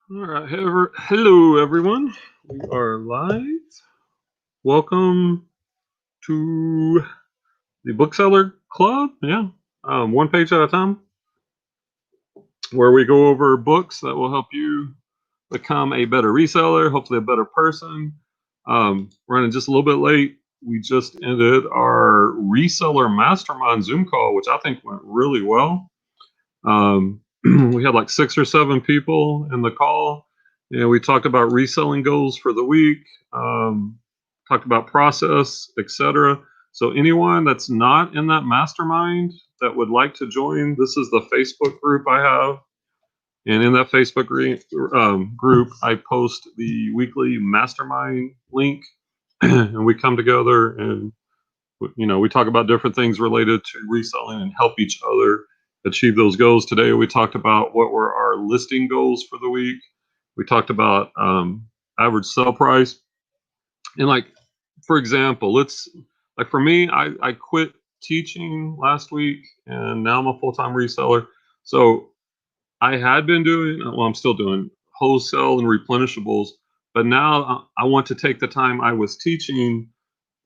All right, hello everyone. We are live. Welcome to the Bookseller Club. Yeah, one page at a time, where we go over books that will help you become a better reseller, hopefully a better person. Running just a little bit late. We just ended our reseller mastermind Zoom call, which I think went really well. We had like 6 or 7 people in the call, and we talked about reselling goals for the week, talked about process, etc. So anyone that's not in that mastermind that would like to join, this is the Facebook group I have, and in that Facebook group, I post the weekly mastermind link, and we come together and we talk about different things related to reselling and help each other achieve those goals. Today, we talked about what were our listing goals for the week. We talked about average sell price. And like, for example, like for me, I quit teaching last week and now I'm a full-time reseller. So I had been doing, well, I'm still doing wholesale and replenishables, but now I want to take the time I was teaching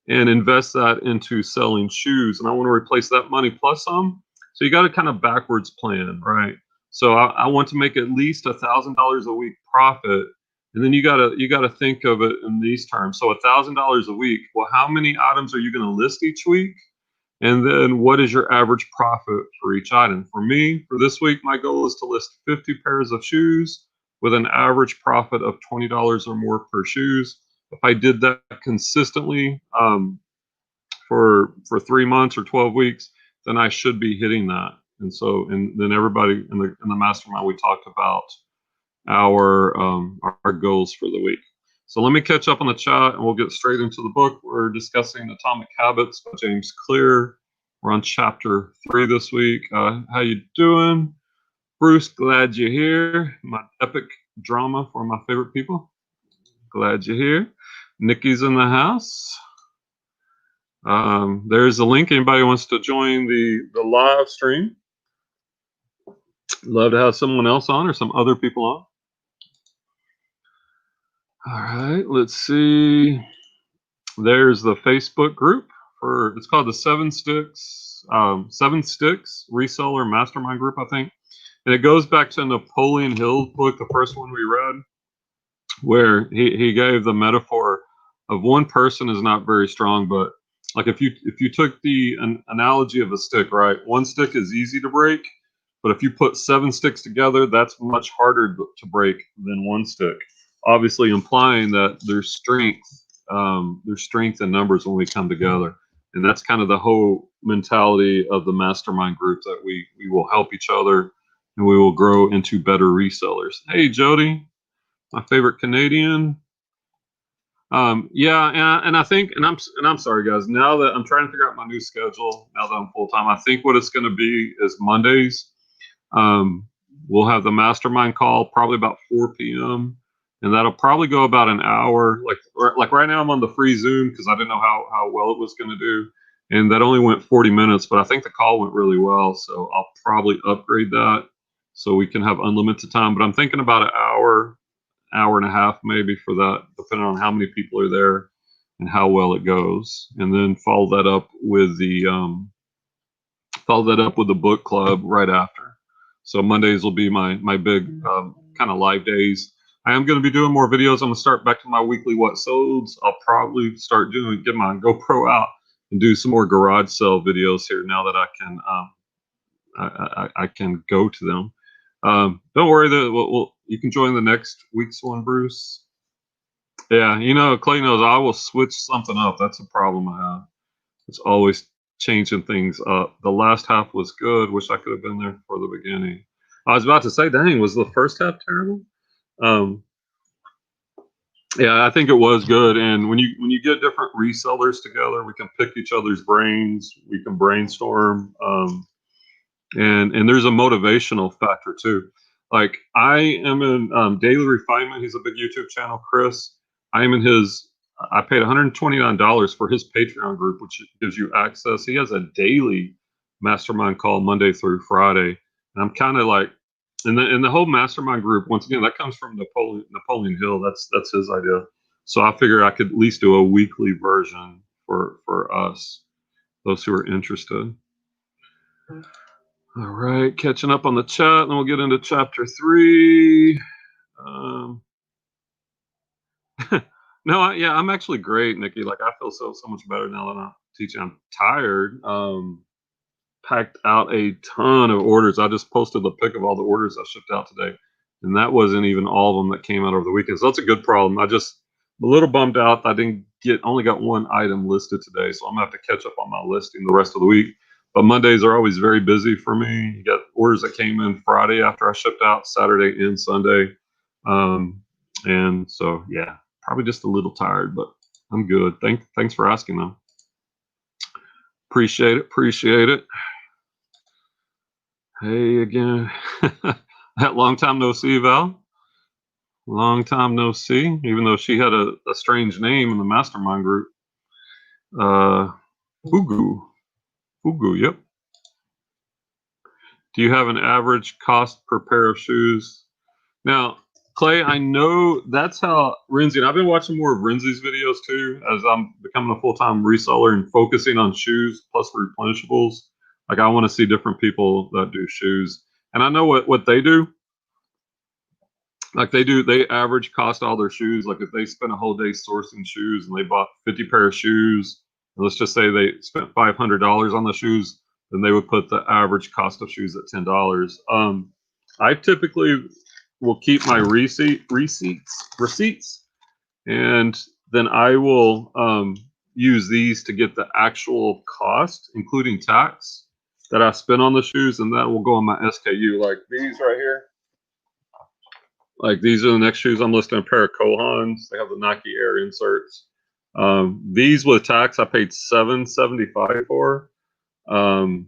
and invest that into selling shoes. And I want to replace that money plus some. So you got to kind of backwards plan, right? So I want to make at least $1,000 a week profit. And then you gotta think of it in these terms. So $1,000 a week. Well, how many items are you going to list each week? And then what is your average profit for each item? For me, for this week, my goal is to list 50 pairs of shoes with an average profit of $20 or more per shoes. If I did that consistently for 3 months or 12 weeks, then I should be hitting that. And then everybody in the mastermind, we talked about our goals for the week. So let me catch up on the chat and we'll get straight into the book. We're discussing Atomic Habits by James Clear. We're on chapter 3 this week. How you doing? Bruce, glad you're here. My epic drama for my favorite people. Glad you're here. Nikki's in the house. There's a link. Anybody wants to join the live stream? Love to have someone else on or some other people on. All right, let's see. There's the Facebook group it's called the Seven Sticks Reseller Mastermind Group, I think. And it goes back to Napoleon Hill's book, the first one we read, where he gave the metaphor of one person is not very strong, but like if you took the analogy of a stick, right? One stick is easy to break, but if you put 7 sticks together, that's much harder to break than one stick. Obviously, implying that there's strength in numbers when we come together, and that's kind of the whole mentality of the mastermind group, that we will help each other and we will grow into better resellers. Hey, Jody, my favorite Canadian. Yeah, and I think, and I'm sorry, guys. Now that I'm trying to figure out my new schedule, now that I'm full time, I think what it's going to be is Mondays. Um, we'll have the mastermind call probably about 4 p.m. and that'll probably go about an hour. Like right now, I'm on the free Zoom because I didn't know how well it was going to do, and that only went 40 minutes. But I think the call went really well, so I'll probably upgrade that so we can have unlimited time. But I'm thinking about an hour and a half maybe for that, depending on how many people are there and how well it goes, and then follow that up with the book club right after. So Mondays will be my big kind of live days. I am going to be doing more videos. I'm going to start back to my weekly what solds. I'll probably start get my GoPro out and do some more garage sale videos here now that I can I can go to them. Don't worry, you can join the next week's one, Bruce. Yeah, Clay knows I will switch something up. That's a problem I have. It's always changing things up. The last half was good. Wish I could have been there for the beginning. I was about to say, dang, was the first half terrible? Yeah, I think it was good. And when you get different resellers together, we can pick each other's brains. We can brainstorm. And there's a motivational factor too. Like I am in Daily Refinement. He's a big YouTube channel, Chris. I am in his. I paid $129 for his Patreon group, which gives you access. He has a daily mastermind call Monday through Friday, and I'm kind of like And the whole mastermind group, once again, that comes from Napoleon Hill. That's his idea. So I figure I could at least do a weekly version for us, those who are interested. All right, catching up on the chat, and we'll get into chapter 3. No, I'm actually great, Nikki. Like I feel so much better now that I'm teaching. I'm tired. Packed out a ton of orders. I just posted the pic of all the orders I shipped out today, and that wasn't even all of them that came out over the weekend. So that's a good problem. I'm a little bummed out. I didn't only got one item listed today, so I'm gonna have to catch up on my listing the rest of the week. But Mondays are always very busy for me. You got orders that came in Friday after I shipped out, Saturday and Sunday, and so yeah, probably just a little tired, but I'm good. Thanks for asking though. Appreciate it. Hey again. That long time no see, Val. Long time no see, even though she had a strange name in the mastermind group. Fugu, yep. Do you have an average cost per pair of shoes? Now, Clay, I know that's how Renzi, and I've been watching more of Renzi's videos too, as I'm becoming a full-time reseller and focusing on shoes plus replenishables. Like I want to see different people that do shoes. And I know what they do. Like they average cost all their shoes. Like if they spent a whole day sourcing shoes and they bought 50 pair of shoes, and let's just say they spent $500 on the shoes, then they would put the average cost of shoes at $10. I typically will keep my receipts, and then I will use these to get the actual cost, including tax, that I spent on the shoes, and that will go on my SKU. Like these right here. Like these are the next shoes I'm listing, a pair of Kohans. They have the Nike Air inserts. These with tax, I paid $7.75 for. And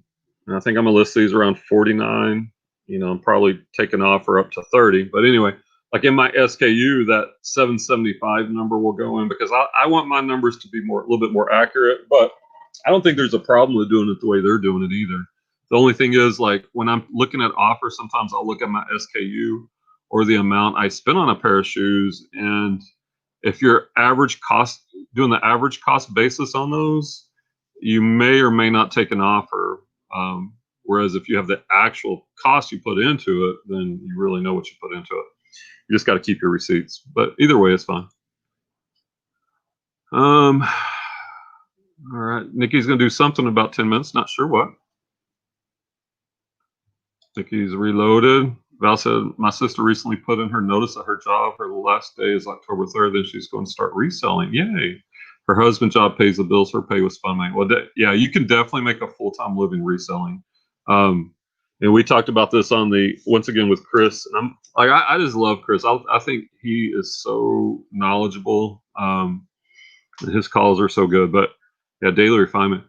I think I'm gonna list these around 49. You know, I'm probably taking an offer up to 30. But anyway, like in my SKU, that 775 number will go in because I want my numbers to be a little bit more accurate. But I don't think there's a problem with doing it the way they're doing it either. The only thing is, like when I'm looking at offers, sometimes I'll look at my SKU or the amount I spent on a pair of shoes, and if your average cost, doing the average cost basis on those, you may or may not take an offer. Whereas if you have the actual cost you put into it, then you really know what you put into it. You just got to keep your receipts. But either way, it's fine. All right. Nikki's going to do something in about 10 minutes. Not sure what. Nikki's reloaded. Val said, my sister recently put in her notice at her job. Her last day is October 3rd. Then she's going to start reselling. Yay. Her husband's job pays the bills. Her pay was fun. Well, yeah, you can definitely make a full-time living reselling. And we talked about this once again with Chris. And I just love Chris. I think he is so knowledgeable. His calls are so good. But yeah, daily refinement.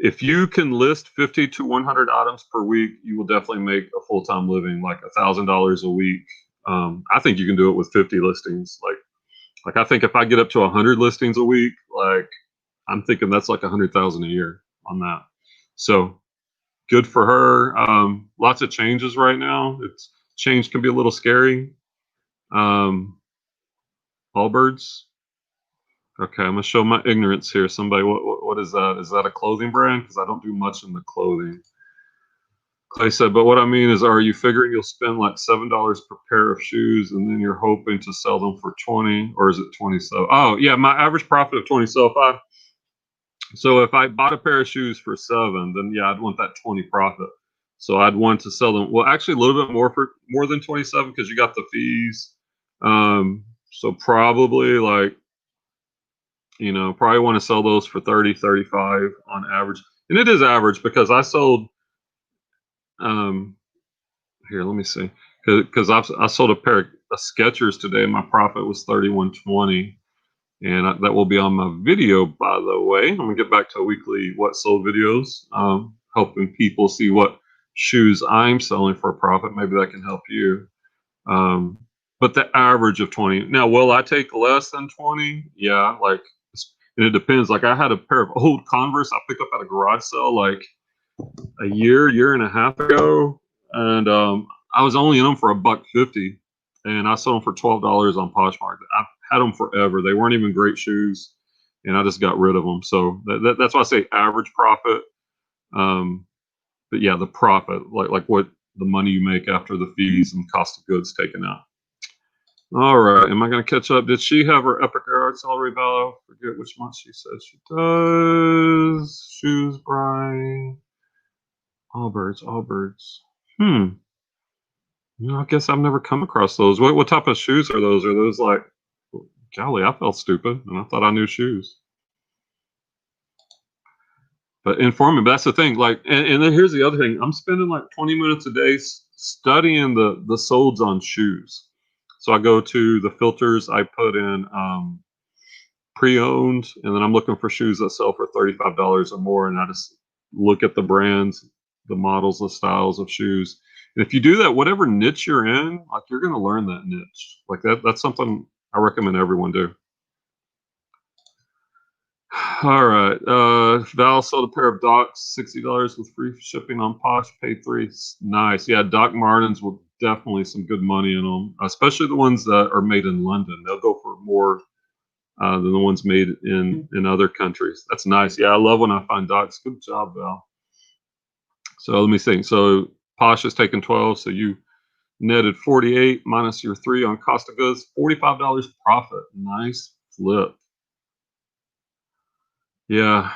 If you can list 50 to 100 items per week, you will definitely make a full-time living, like $1,000 a week. I think you can do it with 50 listings. Like I think if I get up to 100 listings a week, like I'm thinking that's like 100,000 a year on that. So good for her. Lots of changes right now. Change can be a little scary. Allbirds. Okay, I'm gonna show my ignorance here. Somebody, what is that? Is that a clothing brand? Because I don't do much in the clothing. Clay said, but what I mean is, are you figuring you'll spend like $7 per pair of shoes and then you're hoping to sell them for 20, or is it 27? Oh yeah, my average profit of 20. So if I bought a pair of shoes for 7, then yeah, I'd want that 20 profit. So I'd want to sell them. Well, actually a little bit more than 27 because you got the fees. So probably like, probably want to sell those for 30, 35 on average. And it is average because I sold, here, let me see. Because I sold a pair of Skechers today and my profit was $31.20. And that will be on my video, by the way. I'm going to get back to weekly what sold videos, helping people see what shoes I'm selling for a profit. Maybe that can help you. But the average of 20. Now, will I take less than 20? Yeah, and it depends. Like I had a pair of old Converse I picked up at a garage sale like a year and a half ago. And I was only in them for $1.50, and I sold them for $12 on Poshmark. I've had them forever. They weren't even great shoes, and I just got rid of them. So that's why I say average profit. But yeah, the profit, like what the money you make after the fees and cost of goods taken out. All right, am I going to catch up? Did she have her Epic Yard salary value? Forget which month she says she does. Shoes, Brian. Allbirds. I guess I've never come across those. What type of shoes are those? Are those like, golly, I felt stupid, and I thought I knew shoes. But informative, that's the thing. Like, and then here's the other thing. I'm spending like 20 minutes a day studying the solds on shoes. So I go to the filters. I put in pre-owned, and then I'm looking for shoes that sell for $35 or more, and I just look at the brands, the models, the styles of shoes. And if you do that, whatever niche you're in, like, you're going to learn that niche. Like that's something I recommend everyone do. All right. Val sold a pair of Docs, $60 with free shipping on Posh, paid $3. Nice. Yeah, Doc Martens will definitely some good money in them, especially the ones that are made in London. They'll go for more than the ones made in other countries. That's nice. Yeah, I love when I find Docs. Good job, Val. So let me think. So Posh is taking 12, so you netted 48 minus your 3 on cost of goods, $45 profit. Nice flip. Yeah,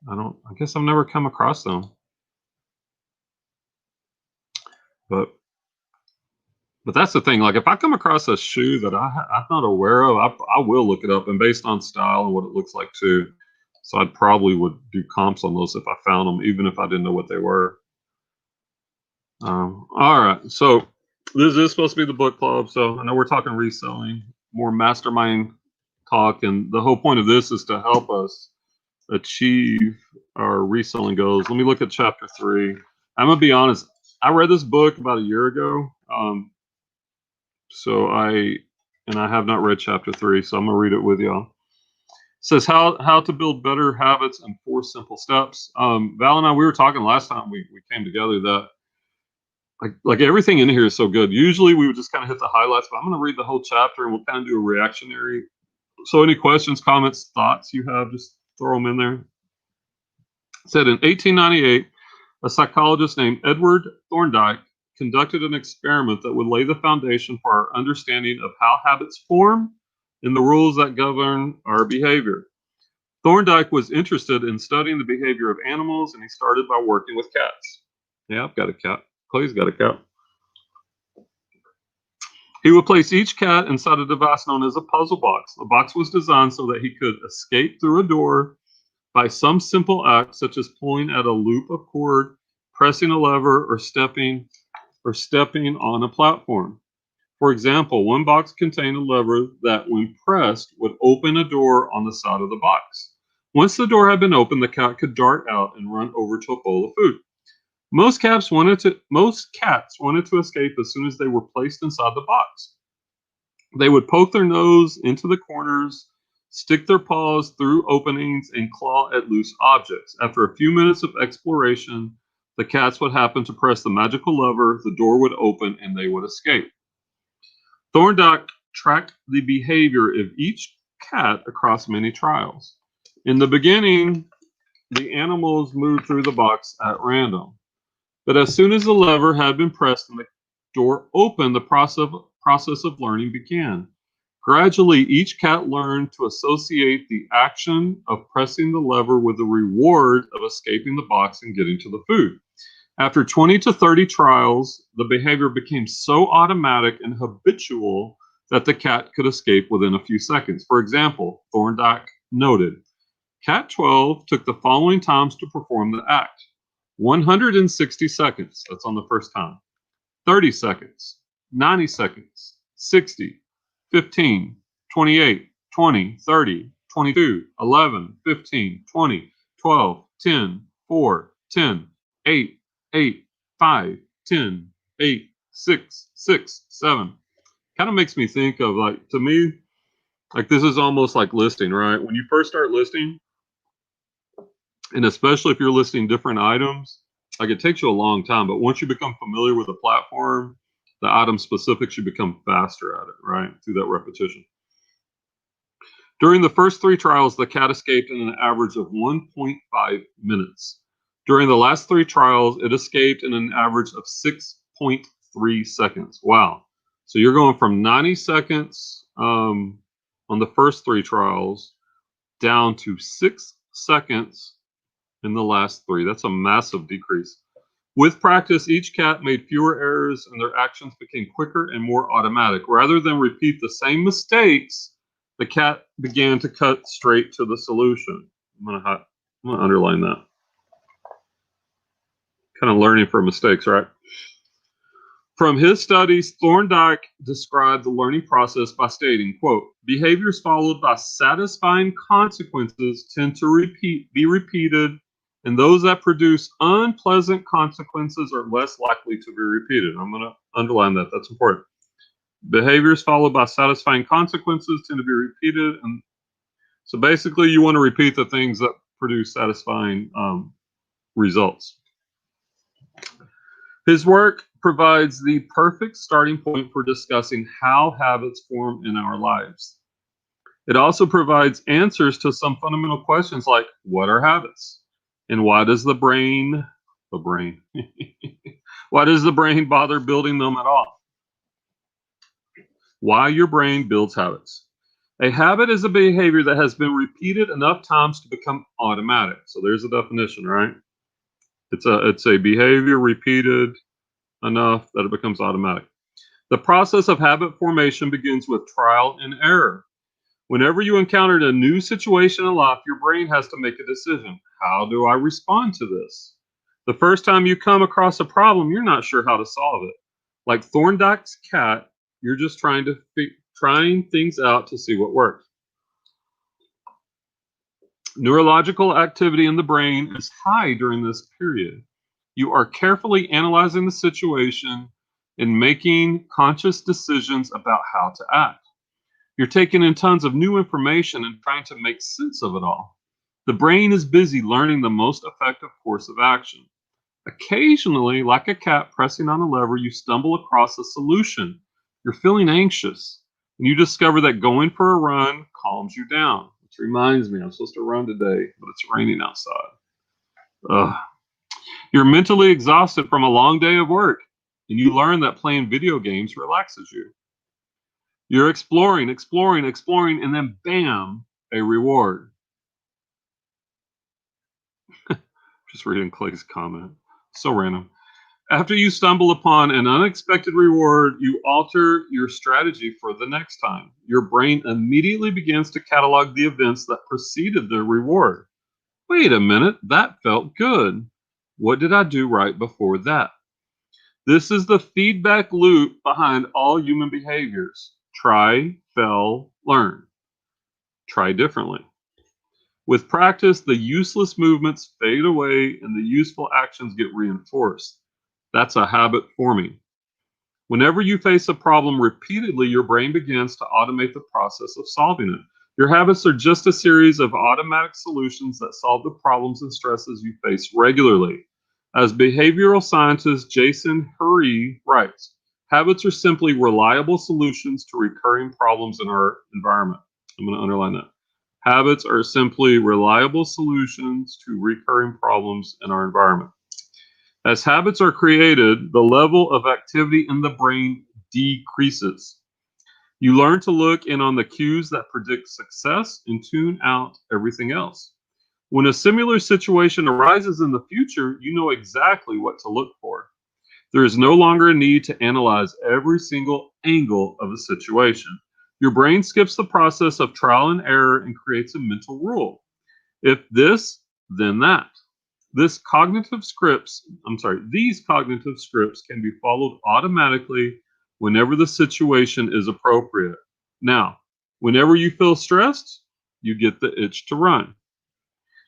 I guess I've never come across them. But that's the thing. Like, if I come across a shoe that I'm not aware of, I will look it up, and based on style and what it looks like too. So I'd probably would do comps on those if I found them, even if I didn't know what they were. All right. So this is supposed to be the book club. So I know we're talking reselling, more mastermind talk, and the whole point of this is to help us achieve our reselling goals. Let me look at chapter 3. I'm gonna be honest. I read this book about a year ago. So I have not read chapter 3, so I'm gonna read it with y'all. It says how to build better habits in 4 simple steps. Val and I, we were talking last time we came together that like everything in here is so good. Usually we would just kind of hit the highlights, but I'm gonna read the whole chapter and we'll kind of do a reactionary. So any questions, comments, thoughts you have, just throw them in there. It said in 1898, a psychologist named Edward Thorndike conducted an experiment that would lay the foundation for our understanding of how habits form and the rules that govern our behavior. Thorndike was interested in studying the behavior of animals, and he started by working with cats. Yeah, I've got a cat. Clay's got a cat. He would place each cat inside a device known as a puzzle box. The box was designed so that he could escape through a door by some simple act, such as pulling at a loop of cord, pressing a lever, or stepping on a platform. For example, one box contained a lever that, when pressed, would open a door on the side of the box. Once the door had been opened, the cat could dart out and run over to a bowl of food. Most cats wanted to escape as soon as they were placed inside the box. They would poke their nose into the corners, stick their paws through openings, and claw at loose objects. After a few minutes of exploration, the cats would happen to press the magical lever, the door would open, and they would escape. Thorndike tracked the behavior of each cat across many trials. In the beginning, the animals moved through the box at random. But as soon as the lever had been pressed and the door opened, the process of learning began. Gradually, each cat learned to associate the action of pressing the lever with the reward of escaping the box and getting to the food. After 20 to 30 trials, the behavior became so automatic and habitual that the cat could escape within a few seconds. For example, Thorndike noted, Cat 12 took the following times to perform the act. 160 seconds, that's on the first time. 30 seconds, 90 seconds, 60, 15, 28, 20, 30, 22, 11, 15, 20, 12, 10, 4, 10, 8, 8, 5, 10, 8, 6, 6, 7. Kind of makes me think of, like, to me, like, this is almost like listing, right? When you first start listing, and especially if you're listing different items, Like, it takes you a long time, but once you become familiar with the platform, the item specifics, you become faster at it, right? Through that repetition. During the first 3 trials, the cat escaped in an average of 1.5 minutes. During the last 3 trials, it escaped in an average of 6.3 seconds. Wow. So you're going from 90 seconds on the first 3 trials down to 6 seconds in the last 3. That's a massive decrease. With practice, each cat made fewer errors and their actions became quicker and more automatic. Rather than repeat the same mistakes, the cat began to cut straight to the solution. I'm gonna underline that. Kind of learning from mistakes, right? From his studies, Thorndike described the learning process by stating, quote, behaviors followed by satisfying consequences tend to be repeated, and those that produce unpleasant consequences are less likely to be repeated. I'm going to underline that. That's important. Behaviors followed by satisfying consequences tend to be repeated. And so basically, you want to repeat the things that produce satisfying results. His work provides the perfect starting point for discussing how habits form in our lives. It also provides answers to some fundamental questions like, what are habits? And why does the brain why does the brain bother building them at all? Why your brain builds habits. A habit is a behavior that has been repeated enough times to become automatic. So there's a definition, right? It's a behavior repeated enough that it becomes automatic. The process of habit formation begins with trial and error. Whenever you encounter a new situation in life, your brain has to make a decision. How do I respond to this? The first time you come across a problem, you're not sure how to solve it. Like Thorndike's cat, you're just trying things out to see what works. Neurological activity in the brain is high during this period. You are carefully analyzing the situation and making conscious decisions about how to act. You're taking in tons of new information and trying to make sense of it all. The brain is busy learning the most effective course of action. Occasionally, like a cat pressing on a lever, you stumble across a solution. You're feeling anxious, and you discover that going for a run calms you down. Which reminds me, I'm supposed to run today, but it's raining outside. Ugh. You're mentally exhausted from a long day of work, and you learn that playing video games relaxes you. You're exploring, and then bam, a reward. Just reading Clay's comment. So random. After you stumble upon an unexpected reward, you alter your strategy for the next time. Your brain immediately begins to catalog the events that preceded the reward. Wait a minute, that felt good. What did I do right before that? This is the feedback loop behind all human behaviors. Try, fail, learn. Try differently. With practice, the useless movements fade away and the useful actions get reinforced. That's a habit forming. Whenever you face a problem repeatedly, your brain begins to automate the process of solving it. Your habits are just a series of automatic solutions that solve the problems and stresses you face regularly. As behavioral scientist Jason Hurry writes, habits are simply reliable solutions to recurring problems in our environment. I'm going to underline that. Habits are simply reliable solutions to recurring problems in our environment. As habits are created, the level of activity in the brain decreases. You learn to look in on the cues that predict success and tune out everything else. When a similar situation arises in the future, you know exactly what to look for. There is no longer a need to analyze every single angle of a situation. Your brain skips the process of trial and error and creates a mental rule. If this, then that. These cognitive scripts can be followed automatically whenever the situation is appropriate. Now, whenever you feel stressed, you get the itch to run.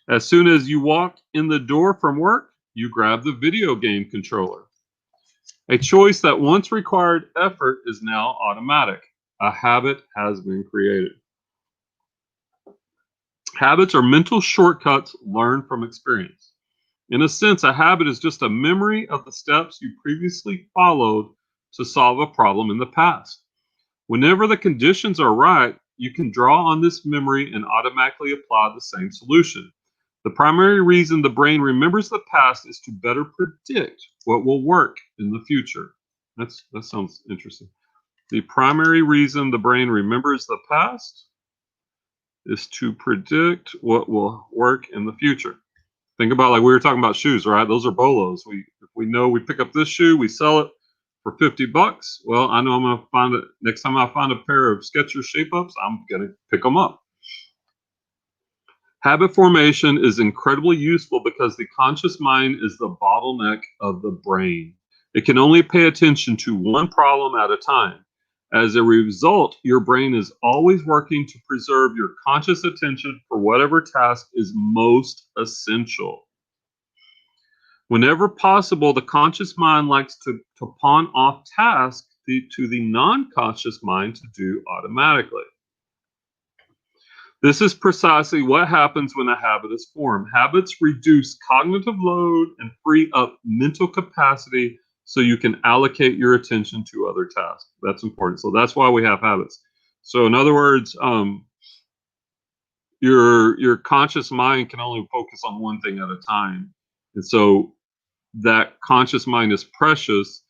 As soon as you walk in the door from work, you grab the video game controller. A choice that once required effort is now automatic. A habit has been created. Habits are mental shortcuts learned from experience. In a sense, a habit is just a memory of the steps you previously followed to solve a problem in the past. Whenever the conditions are right, you can draw on this memory and automatically apply the same solution. The primary reason the brain remembers the past is to better predict what will work in the future. That sounds interesting. The primary reason the brain remembers the past is to predict what will work in the future. Think about, like we were talking about shoes, right? Those are bolos. If we know we pick up this shoe, we sell it for $50. Well, I know I'm gonna find it next time I find a pair of Skechers shape ups, I'm gonna pick them up. Habit formation is incredibly useful because the conscious mind is the bottleneck of the brain. It can only pay attention to one problem at a time. As a result, your brain is always working to preserve your conscious attention for whatever task is most essential. Whenever possible, the conscious mind likes to pawn off tasks to the non-conscious mind to do automatically. This is precisely what happens when a habit is formed. Habits reduce cognitive load and free up mental capacity so you can allocate your attention to other tasks. That's important. So that's why we have habits. So in other words, your conscious mind can only focus on one thing at a time. And so that conscious mind is precious.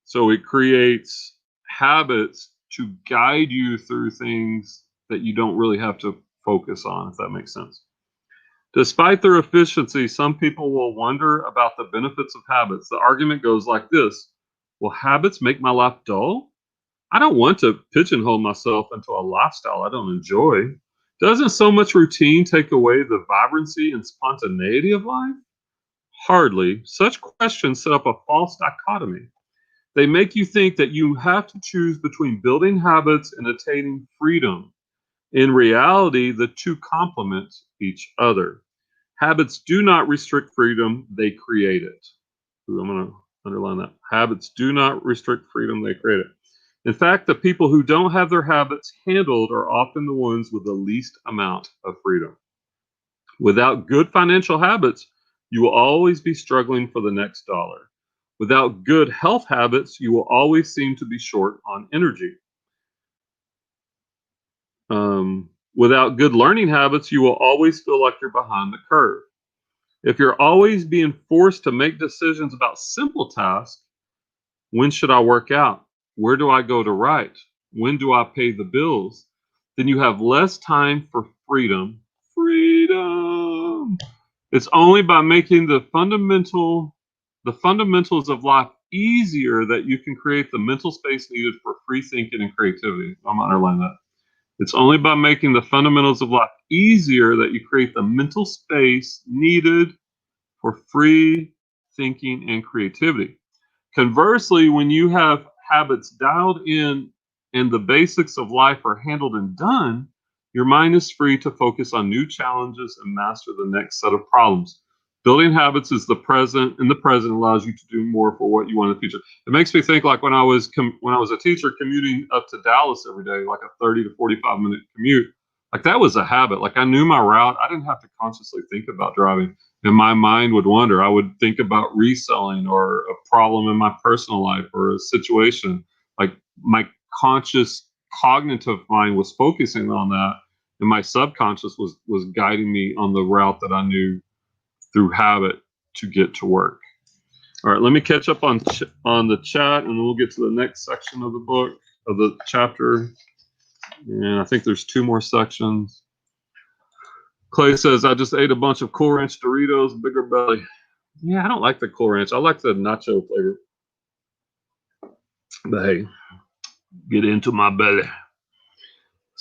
So it creates habits to guide you through things that you don't really have to focus on, if that makes sense. Despite their efficiency, some people will wonder about the benefits of habits. The argument goes like this: will habits make my life dull? I don't want to pigeonhole myself into a lifestyle I don't enjoy. Doesn't so much routine take away the vibrancy and spontaneity of life? Hardly. Such questions set up a false dichotomy. They make you think that you have to choose between building habits and attaining freedom. In reality, the two complement each other. Habits do not restrict freedom, they create it. Ooh, I'm going to underline that. Habits do not restrict freedom, they create it. In fact, the people who don't have their habits handled are often the ones with the least amount of freedom. Without good financial habits, you will always be struggling for the next dollar. Without good health habits, you will always seem to be short on energy. Without good learning habits, you will always feel like you're behind the curve. If you're always being forced to make decisions about simple tasks, when should I work out? Where do I go to write? When do I pay the bills? Then you have less time for freedom. Freedom! It's only by making the fundamentals of life easier that you can create the mental space needed for free thinking and creativity. I'm going to underline that. It's only by making the fundamentals of life easier that you create the mental space needed for free thinking and creativity. Conversely, when you have habits dialed in and the basics of life are handled and done, your mind is free to focus on new challenges and master the next set of problems. Building habits is the present, and the present allows you to do more for what you want in the future. It makes me think like when I was a teacher commuting up to Dallas every day, like a 30 to 45-minute commute. Like that was a habit. Like I knew my route. I didn't have to consciously think about driving. And my mind would wander. I would think about reselling or a problem in my personal life or a situation. Like my conscious cognitive mind was focusing on that, and my subconscious was guiding me on the route that I knew through habit to get to work. All right, let me catch up on the chat, and then we'll get to the next section of the book, of the chapter. And I think there's 2 more sections. Clay says, I just ate a bunch of Cool Ranch Doritos, bigger belly. Yeah, I don't like the Cool Ranch. I like the nacho flavor. But hey, get into my belly.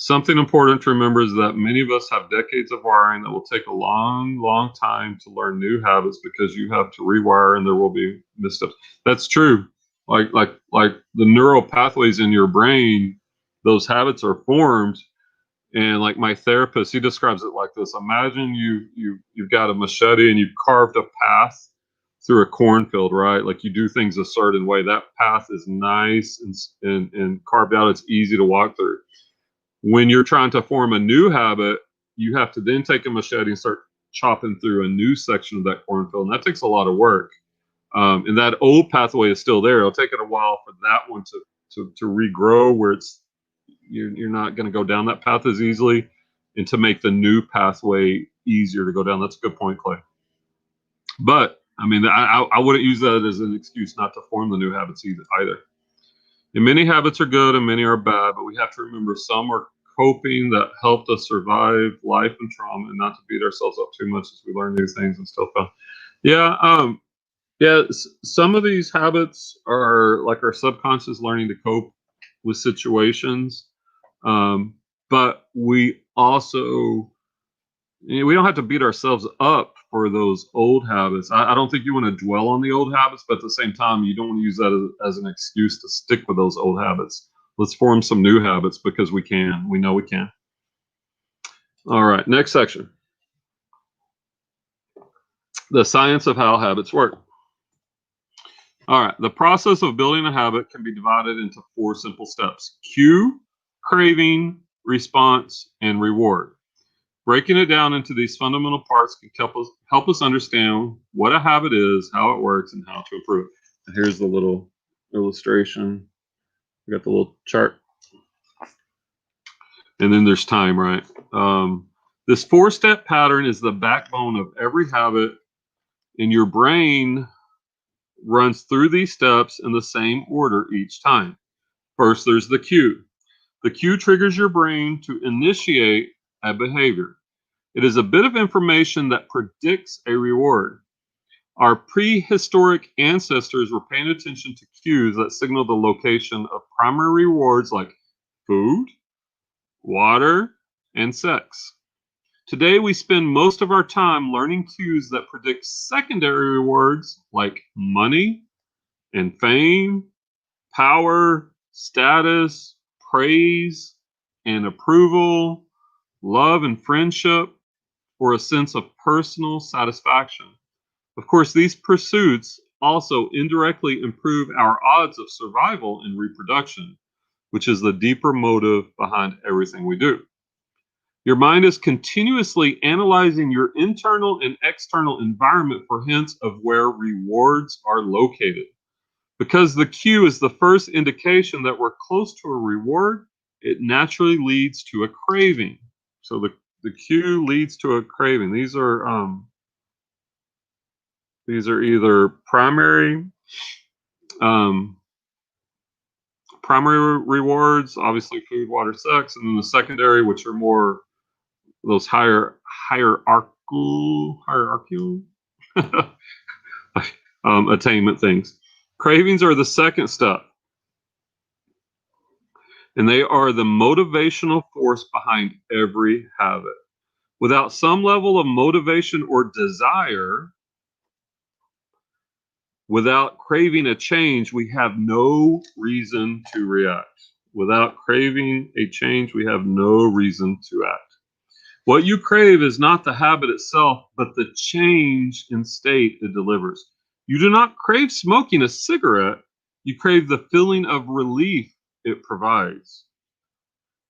Something important to remember is that many of us have decades of wiring that will take a long, long time to learn new habits because you have to rewire and there will be missteps. That's true. Like the neural pathways in your brain, those habits are formed. And like my therapist, he describes it like this: imagine you've got a machete and you've carved a path through a cornfield, right? Like you do things a certain way. That path is nice and carved out. It's easy to walk through. When you're trying to form a new habit, you have to then take a machete and start chopping through a new section of that cornfield, and that takes a lot of work. And that old pathway is still there. It'll take it a while for that one to regrow, where you're not going to go down that path as easily, and to make the new pathway easier to go down. That's a good point, Clay. But I mean, I wouldn't use that as an excuse not to form the new habits either. And many habits are good and many are bad, but we have to remember some are coping that helped us survive life and trauma, and not to beat ourselves up too much as we learn new things and still fail. Yeah, some of these habits are like our subconscious learning to cope with situations, but we also, we don't have to beat ourselves up for those old habits. I don't think you want to dwell on the old habits, but at the same time, you don't want to use that as an excuse to stick with those old habits. Let's form some new habits because we can. We know we can. All right, next section. The science of how habits work. All right, the process of building a habit can be divided into 4 simple steps: cue, craving, response, and reward. Breaking it down into these fundamental parts can help us understand what a habit is, how it works, and how to improve it. And here's the little illustration. We got the little chart. And then there's time, right? This 4-step pattern is the backbone of every habit, and your brain runs through these steps in the same order each time. First, there's the cue. The cue triggers your brain to initiate a behavior. It is a bit of information that predicts a reward. Our prehistoric ancestors were paying attention to cues that signal the location of primary rewards like food, water, and sex. Today, we spend most of our time learning cues that predict secondary rewards like money and fame, power, status, praise, and approval, love and friendship, or a sense of personal satisfaction. Of course, these pursuits also indirectly improve our odds of survival and reproduction, which is the deeper motive behind everything we do. Your mind is continuously analyzing your internal and external environment for hints of where rewards are located. Because the cue is the first indication that we're close to a reward, it naturally leads to a craving. So the cue leads to a craving. These are either primary rewards, obviously food, water, sex, and then the secondary, which are more those hierarchical attainment things. Cravings are the second step, and they are the motivational force behind every habit. Without some level of motivation or desire, without craving a change, we have no reason to react. Without craving a change, we have no reason to act. What you crave is not the habit itself, but the change in state it delivers. You do not crave smoking a cigarette, you crave the feeling of relief it provides.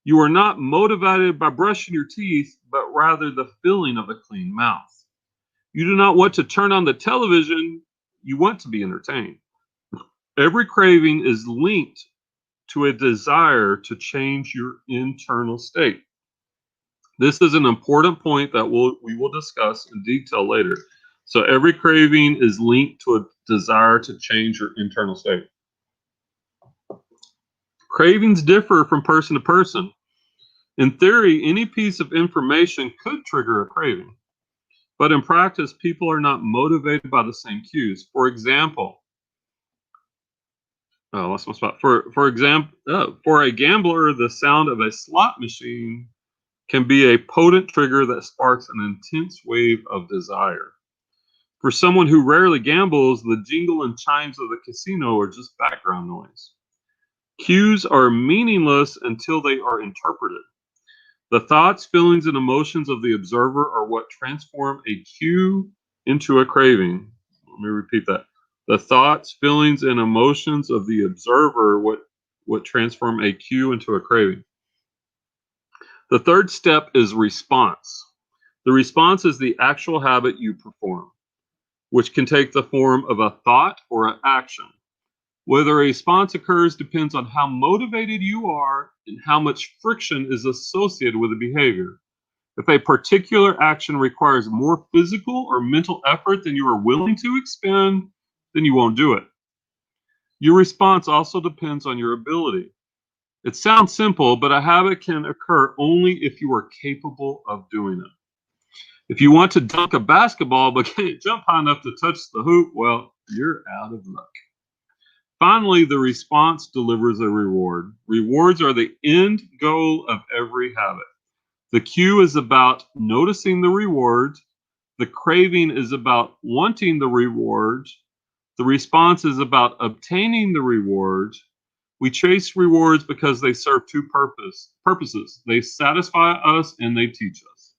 You are not motivated by brushing your teeth, but rather the feeling of a clean mouth. You do not want to turn on the television, you want to be entertained. Every craving is linked to a desire to change your internal state. This is an important point that we will discuss in detail later. So every craving is linked to a desire to change your internal state. Cravings differ from person to person. In theory, any piece of information could trigger a craving. But in practice, people are not motivated by the same cues. For example, I lost my spot. For example, for a gambler, the sound of a slot machine can be a potent trigger that sparks an intense wave of desire. For someone who rarely gambles, the jingle and chimes of the casino are just background noise. Cues are meaningless until they are interpreted. The thoughts, feelings, and emotions of the observer are what transform a cue into a craving. Let me repeat that. The thoughts, feelings, and emotions of the observer what transform a cue into a craving. The third step is response. The response is the actual habit you perform, which can take the form of a thought or an action. Whether a response occurs depends on how motivated you are and how much friction is associated with the behavior. If a particular action requires more physical or mental effort than you are willing to expend, then you won't do it. Your response also depends on your ability. It sounds simple, but a habit can occur only if you are capable of doing it. If you want to dunk a basketball but can't jump high enough to touch the hoop, well, you're out of luck. Finally, the response delivers a reward. Rewards are the end goal of every habit. The cue is about noticing the reward. The craving is about wanting the reward. The response is about obtaining the reward. We chase rewards because they serve two purposes. They satisfy us and they teach us.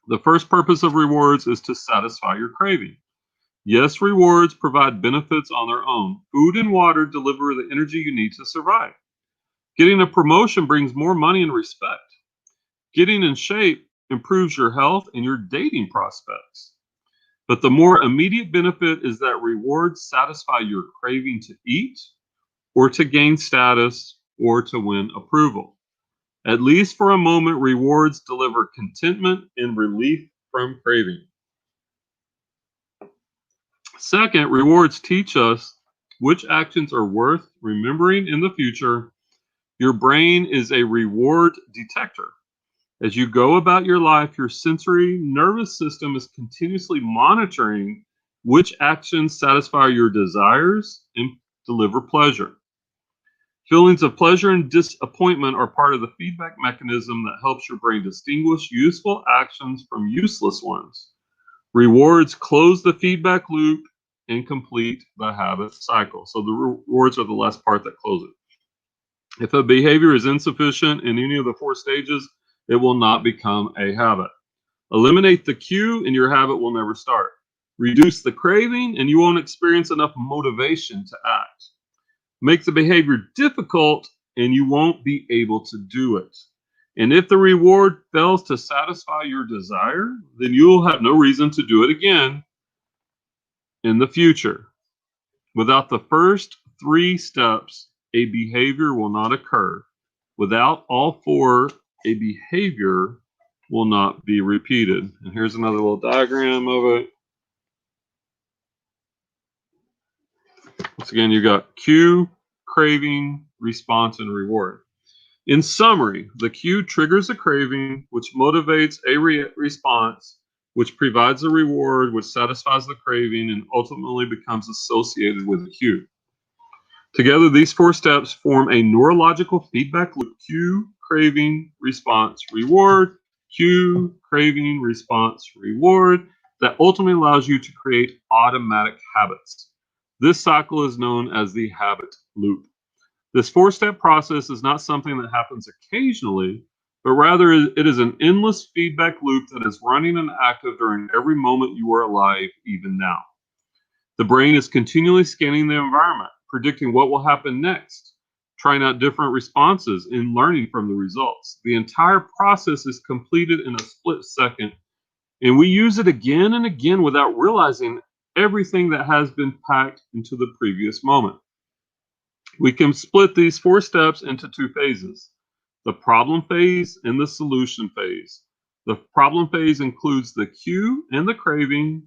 The first purpose of rewards is to satisfy your craving. Yes, rewards provide benefits on their own. Food and water deliver the energy you need to survive. Getting a promotion brings more money and respect. Getting in shape improves your health and your dating prospects. But the more immediate benefit is that rewards satisfy your craving to eat, or to gain status, or to win approval. At least for a moment, rewards deliver contentment and relief from craving. Second, rewards teach us which actions are worth remembering in the future. Your brain is a reward detector. As you go about your life, your sensory nervous system is continuously monitoring which actions satisfy your desires and deliver pleasure. Feelings of pleasure and disappointment are part of the feedback mechanism that helps your brain distinguish useful actions from useless ones. Rewards close the feedback loop and complete the habit cycle. So the rewards are the last part that close it. If a behavior is insufficient in any of the four stages, it will not become a habit. Eliminate the cue and your habit will never start. Reduce the craving and you won't experience enough motivation to act. Make the behavior difficult and you won't be able to do it. And if the reward fails to satisfy your desire, then you'll have no reason to do it again in the future. Without the first three steps, a behavior will not occur. Without all four, a behavior will not be repeated. And here's another little diagram of it. Once again, you got cue, craving, response, and reward. In summary, the cue triggers a craving, which motivates a response, which provides a reward, which satisfies the craving, and ultimately becomes associated with the cue. Together, these four steps form a neurological feedback loop: cue, craving, response, reward, cue, craving, response, reward, that ultimately allows you to create automatic habits. This cycle is known as the habit loop. This four-step process is not something that happens occasionally, but rather it is an endless feedback loop that is running and active during every moment you are alive, even now. The brain is continually scanning the environment, predicting what will happen next, trying out different responses, and learning from the results. The entire process is completed in a split second, and we use it again and again without realizing everything that has been packed into the previous moment. We can split these four steps into two phases: the problem phase and the solution phase. The problem phase includes the cue and the craving,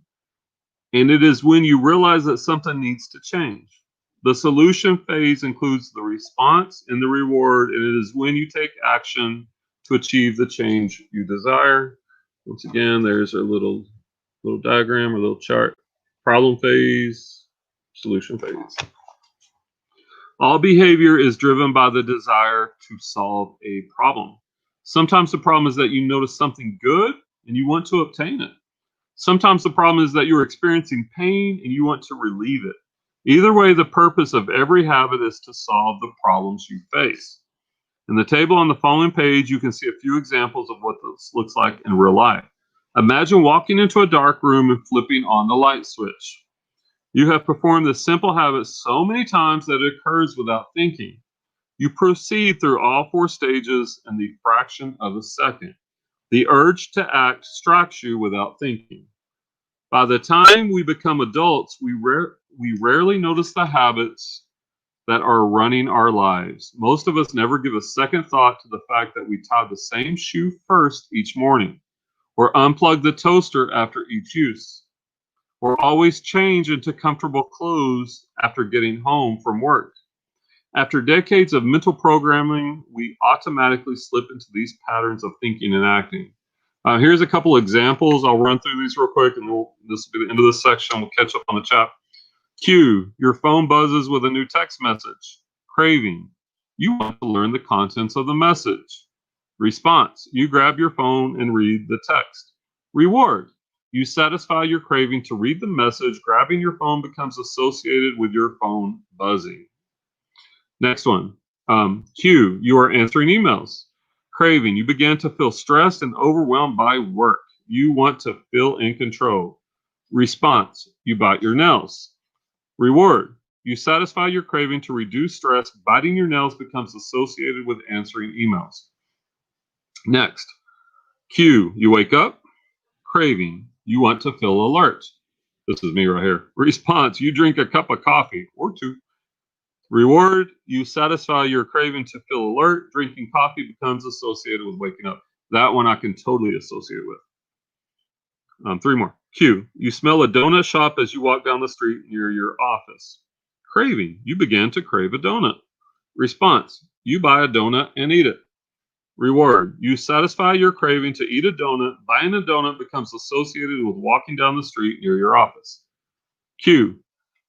and it is when you realize that something needs to change. The solution phase includes the response and the reward, and it is when you take action to achieve the change you desire. Once again, there's our little diagram or little chart. Problem phase, solution phase. All behavior is driven by the desire to solve a problem. Sometimes the problem is that you notice something good and you want to obtain it. Sometimes the problem is that you're experiencing pain and you want to relieve it. Either way, the purpose of every habit is to solve the problems you face. In the table on the following page, you can see a few examples of what this looks like in real life. Imagine walking into a dark room and flipping on the light switch. You have performed this simple habit so many times that it occurs without thinking. You proceed through all four stages in the fraction of a second. The urge to act strikes you without thinking. By the time we become adults, we rarely notice the habits that are running our lives. Most of us never give a second thought to the fact that we tie the same shoe first each morning, or unplug the toaster after each use, or always change into comfortable clothes after getting home from work. After decades of mental programming, we automatically slip into these patterns of thinking and acting. Here's a couple examples. I'll run through these real quick, and this will be the end of this section. We'll catch up on the chat. Q, your phone buzzes with a new text message. Craving, you want to learn the contents of the message. Response, you grab your phone and read the text. Reward, you satisfy your craving to read the message. Grabbing your phone becomes associated with your phone buzzing. Next one. Q, you are answering emails. Craving, you begin to feel stressed and overwhelmed by work. You want to feel in control. Response, you bite your nails. Reward, you satisfy your craving to reduce stress. Biting your nails becomes associated with answering emails. Next. Q, you wake up. Craving, you want to feel alert. This is me right here. Response, you drink a cup of coffee or two. Reward, you satisfy your craving to feel alert. Drinking coffee becomes associated with waking up. That one I can totally associate with. Three more. Q, you smell a donut shop as you walk down the street near your office. Craving, you begin to crave a donut. Response, you buy a donut and eat it. Reward, you satisfy your craving to eat a donut. Buying a donut becomes associated with walking down the street near your office. Q,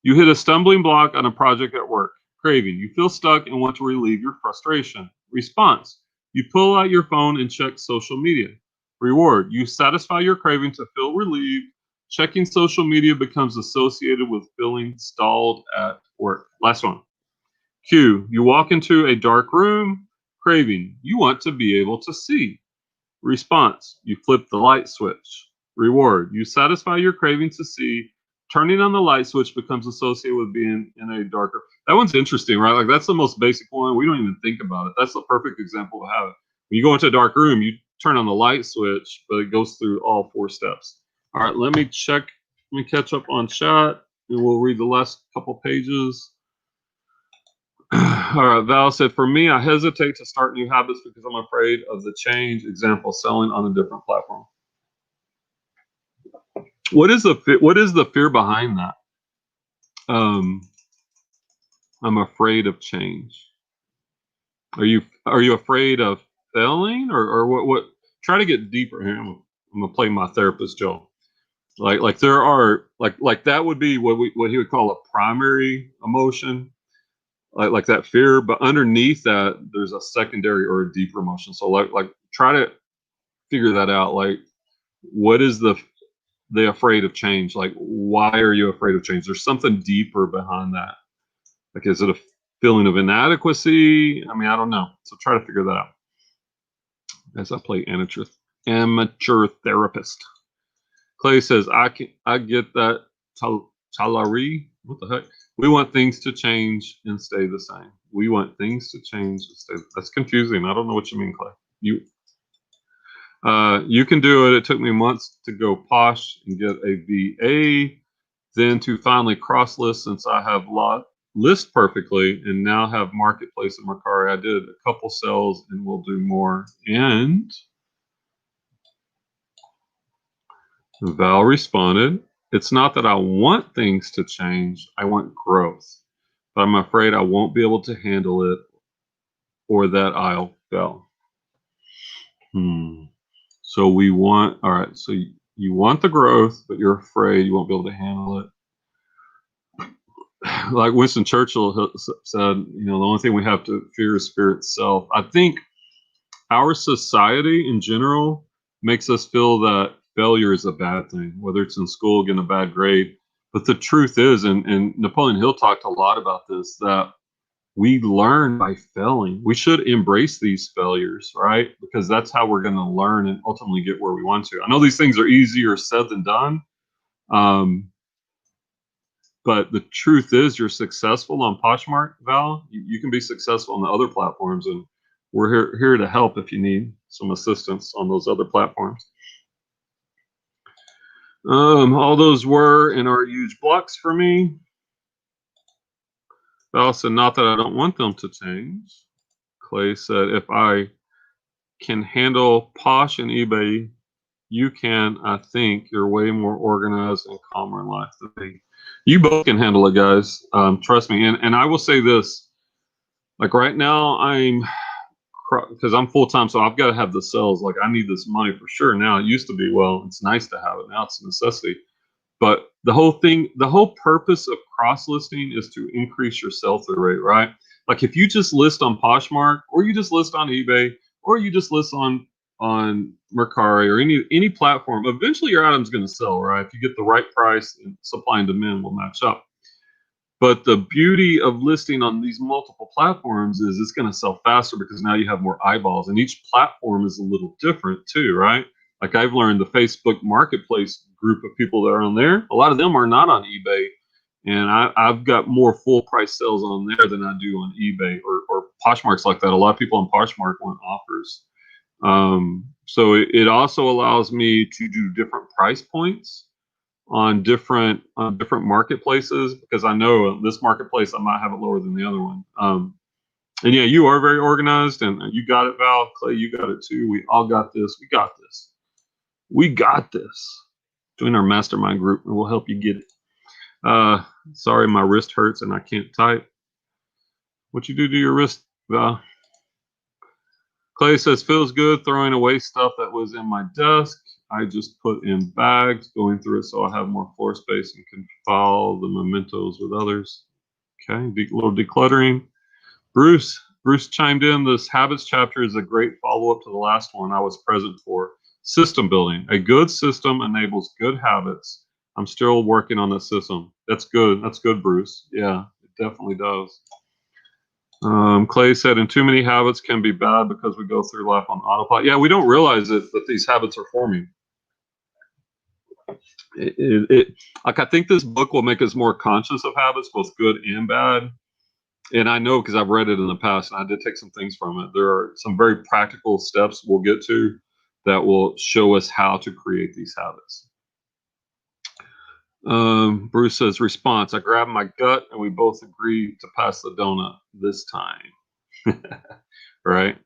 you hit a stumbling block on a project at work. Craving, you feel stuck and want to relieve your frustration. Response, you pull out your phone and check social media. Reward, you satisfy your craving to feel relieved. Checking social media becomes associated with feeling stalled at work. Last one. Q, you walk into a dark room. Craving, you want to be able to see. Response, you flip the light switch. Reward, you satisfy your craving to see. Turning on the light switch becomes associated with being in a darker. That one's interesting, right? Like that's the most basic one. We don't even think about it. That's the perfect example of how when you go into a dark room, you turn on the light switch, but it goes through all four steps. All right, let me check. Let me catch up on chat, and we'll read the last couple pages. All right, Val said, for me, I hesitate to start new habits because I'm afraid of the change. Example, selling on a different platform. What is the fear behind that? I'm afraid of change. Are you afraid of failing or what? Try to get deeper here. I'm gonna play my therapist, Joe. Like there are like that would be what he would call a primary emotion, like that fear. But underneath that, there's a secondary or a deeper emotion. So like try to figure that out. Like what is the afraid of change? Like why are you afraid of change? There's something deeper behind that. Like is it a feeling of inadequacy? I mean, I don't know. So try to figure that out. As I play amateur therapist. Clay says, I get that. Talari, what the heck? We want things to change and stay the same. We want things to change and stay. That's confusing. I don't know what you mean, Clay. You can do it. It took me months to go posh and get a VA, then to finally cross list since I have list perfectly and now have marketplace in Mercari. I did a couple sales and will do more. And Val responded, it's not that I want things to change. I want growth, but I'm afraid I won't be able to handle it or that I'll fail. So we want, all right, so you want the growth, but you're afraid you won't be able to handle it. Like Winston Churchill said, the only thing we have to fear is fear itself. I think our society in general makes us feel that failure is a bad thing, whether it's in school, getting a bad grade. But the truth is, and Napoleon Hill talked a lot about this, that we learn by failing. We should embrace these failures, right? Because that's how we're going to learn and ultimately get where we want to. I know these things are easier said than done. But the truth is, you're successful on Poshmark, Val. You can be successful on the other platforms. And we're here to help if you need some assistance on those other platforms. All those were and are huge blocks for me. Val said, not that I don't want them to change. Clay said, if I can handle Posh and eBay, you can. I think you're way more organized and calmer in life than me. You both can handle it, guys. Trust me. And I will say this, like right now, because I'm full-time, so I've got to have the sales. Like I need this money for sure. Now it used to be, well, it's nice to have it. Now it's a necessity. But the whole purpose of cross-listing is to increase your sell-through rate, right? Like if you just list on Poshmark, or you just list on eBay, or you just list on Mercari or any platform, eventually your item's going to sell, right? If you get the right price, and supply and demand will match up. But the beauty of listing on these multiple platforms is it's going to sell faster because now you have more eyeballs, and each platform is a little different too, right? Like I've learned the Facebook Marketplace group of people that are on there, a lot of them are not on eBay, and I've got more full price sales on there than I do on eBay or Poshmark's like that. A lot of people on Poshmark want offers. So it also allows me to do different price points on different marketplaces, because I know this marketplace I might have it lower than the other one. And yeah, you are very organized, and you got it, Val. Clay, you got it too. We all got this. We got this. We got this. Join our mastermind group, and we'll help you get it. Sorry, my wrist hurts and I can't type. What you do to your wrist, Val? Clay says, feels good throwing away stuff that was in my desk. I just put in bags, going through it so I have more floor space and can file the mementos with others. Okay, a little decluttering. Bruce chimed in. This habits chapter is a great follow-up to the last one I was present for. System building. A good system enables good habits. I'm still working on the system. That's good. That's good, Bruce. Yeah, it definitely does. Clay said, and too many habits can be bad because we go through life on autopilot. Yeah, we don't realize it, that these habits are forming. Like I think this book will make us more conscious of habits, both good and bad. And I know because I've read it in the past, and I did take some things from it. There are some very practical steps we'll get to that will show us how to create these habits. Bruce says, response, I grabbed my gut and we both agreed to pass the donut this time. Right?